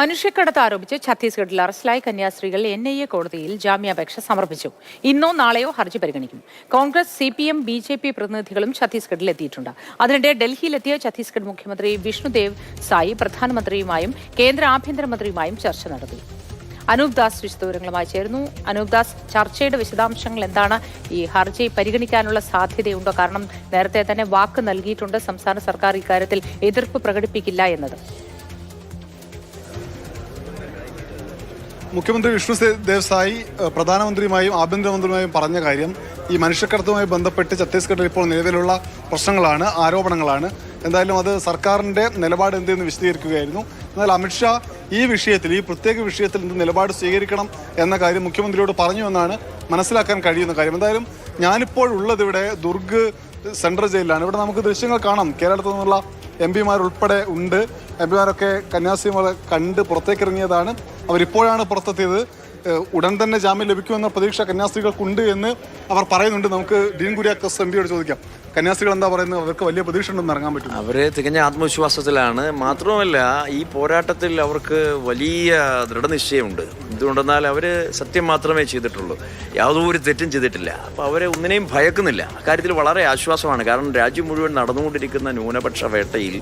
മനുഷ്യക്കടത്ത് ആരോപിച്ച് ഛത്തീസ്ഗഡിൽ അറസ്റ്റിലായ കന്യാസ്ത്രീകൾ NIA കോടതിയിൽ ജാമ്യാപേക്ഷ സമർപ്പിച്ചു. ഇന്നോ നാളെയോ ഹർജി പരിഗണിക്കും. കോൺഗ്രസ്, CPM, BJP പ്രതിനിധികളും ഛത്തീസ്ഗഡിൽ എത്തിയിട്ടുണ്ട്. അതിനിടെ ഡൽഹിയിലെത്തിയ ഛത്തീസ്ഗഡ് മുഖ്യമന്ത്രി വിഷ്ണുദേവ് സായി പ്രധാനമന്ത്രിയുമായും കേന്ദ്ര ആഭ്യന്തരമന്ത്രിയുമായും ചർച്ച നടത്തി. അനൂപ് ദാസ് വിശദവിവരങ്ങളുമായി ചേരുന്നു. അനൂപ് ദാസ്, ചർച്ചയുടെ വിശദാംശങ്ങൾ എന്താണ്? ഈ ഹർജി പരിഗണിക്കാനുള്ള സാധ്യതയുണ്ടോ? കാരണം നേരത്തെ തന്നെ വാക്ക് നൽകിയിട്ടുണ്ട് സംസ്ഥാന സർക്കാർ ഇക്കാര്യത്തിൽ എതിർപ്പ് പ്രകടിപ്പിക്കില്ല എന്നത്. മുഖ്യമന്ത്രി വിഷ്ണു ദേവ് സായി പ്രധാനമന്ത്രിയുമായും ആഭ്യന്തരമന്ത്രിയുമായും പറഞ്ഞ കാര്യം ഈ മനുഷ്യക്കടത്തുമായി ബന്ധപ്പെട്ട് ഛത്തീസ്ഗഡിൽ ഇപ്പോൾ നിലവിലുള്ള പ്രശ്നങ്ങളാണ്, ആരോപണങ്ങളാണ്. എന്തായാലും അത് സർക്കാരിൻ്റെ നിലപാട് എന്തെന്ന് വിശദീകരിക്കുകയായിരുന്നു. എന്നാൽ അമിത്ഷാ ഈ വിഷയത്തിൽ, ഈ പ്രത്യേക വിഷയത്തിൽ എന്ത് നിലപാട് സ്വീകരിക്കണം എന്ന കാര്യം മുഖ്യമന്ത്രിയോട് പറഞ്ഞു എന്നാണ് മനസ്സിലാക്കാൻ കഴിയുന്ന കാര്യം. എന്തായാലും ഞാനിപ്പോൾ ഉള്ളത് ഇവിടെ ദുർഗ് സെൻട്രൽ ജയിലിലാണ്. ഇവിടെ നമുക്ക് ദൃശ്യങ്ങൾ കാണാം. കേരളത്തിൽ നിന്നുള്ള MP ഉൾപ്പെടെ ഉണ്ട്. MP കന്യാസ്ത്രീമാരെ കണ്ട് പുറത്തേക്കിറങ്ങിയതാണ്. അവരിപ്പോഴാണ് പുറത്തെത്തിയത്. ഉടൻ തന്നെ ജാമ്യം ലഭിക്കുമെന്ന പ്രതീക്ഷ കന്യാസ്ത്രീകൾക്കുണ്ട് എന്ന് അവർ പറയുന്നുണ്ട്. നമുക്ക് ഡീൻ കുര്യാക്കോസ് MPയോട് ചോദിക്കാം. കന്യാസ്ത്രീകൾ എന്താ പറയുന്നത്? അവർക്ക് വലിയ പ്രതീക്ഷ ഉണ്ടെന്ന് ഇറങ്ങാൻ പറ്റും. അവര് തികഞ്ഞ ആത്മവിശ്വാസത്തിലാണ്. മാത്രമല്ല, ഈ പോരാട്ടത്തിൽ അവർക്ക് വലിയ ദൃഢനിശ്ചയമുണ്ട്. എന്തുകൊണ്ടെന്നാൽ അവര് സത്യം മാത്രമേ ചെയ്തിട്ടുള്ളൂ, യാതൊരു തെറ്റും ചെയ്തിട്ടില്ല. അപ്പോൾ അവരെ ഒന്നിനെയും ഭയക്കുന്നില്ല. അക്കാര്യത്തിൽ വളരെ ആശ്വാസമാണ്. കാരണം രാജ്യം മുഴുവൻ നടന്നുകൊണ്ടിരിക്കുന്ന ന്യൂനപക്ഷ വേട്ടയിൽ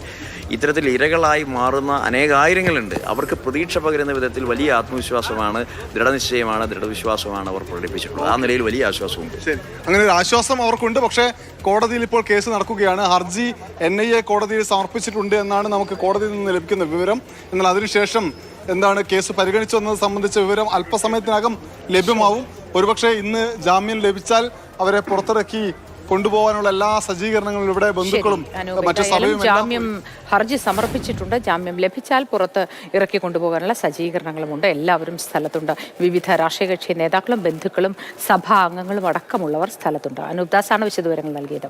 ഇത്തരത്തിൽ ഇരകളായി മാറുന്ന അനേകായിരങ്ങളുണ്ട്. അവർക്ക് പ്രതീക്ഷ പകരുന്ന വിധത്തിൽ വലിയ ആത്മവിശ്വാസമാണ്, ദൃഢനിശ്ചയമാണ്, ദൃഢവിശ്വാസമാണ് അവർ പ്രകടിപ്പിച്ചിട്ടുള്ളത്. ആ നിലയിൽ വലിയ ആശ്വാസമുണ്ട്. ശരി, അങ്ങനെ ഒരു ആശ്വാസം അവർക്കുണ്ട്. പക്ഷേ കോടതിയിൽ ഇപ്പോൾ കേസ് നടക്കുകയാണ്. ഹർജി NIA കോടതിയിൽ സമർപ്പിച്ചിട്ടുണ്ട് എന്നാണ് നമുക്ക് കോടതിയിൽ നിന്ന് ലഭിക്കുന്ന വിവരം. എന്നാൽ അതിനുശേഷം എന്താണ് കേസ് പരിഗണിച്ചെന്നത് സംബന്ധിച്ച വിവരം അല്പസമയത്തിനകം ലഭ്യമാവും. ഒരുപക്ഷെ ഇന്ന് ജാമ്യം ലഭിച്ചാൽ അവരെ പുറത്തിറക്കി കൊണ്ടുപോകാനുള്ള എല്ലാ സജ്ജീകരണങ്ങളും ഇവിടെ ബന്ധുക്കളും മറ്റു സഭയും ജാമ്യം ഹർജി സമർപ്പിച്ചിട്ടുണ്ട്. ജാമ്യം ലഭിച്ചാൽ പുറത്ത് ഇറക്കി കൊണ്ടുപോകാനുള്ള സജ്ജീകരണങ്ങളുമുണ്ട്. എല്ലാവരും സ്ഥലത്തുണ്ട്. വിവിധ രാഷ്ട്രീയ കക്ഷി നേതാക്കളും ബന്ധുക്കളും സഭാ അംഗങ്ങളും അടക്കമുള്ളവർ സ്ഥലത്തുണ്ട്. അനൂപ് ദാസാണ് വിശദവിവരങ്ങൾ നൽകിയത്.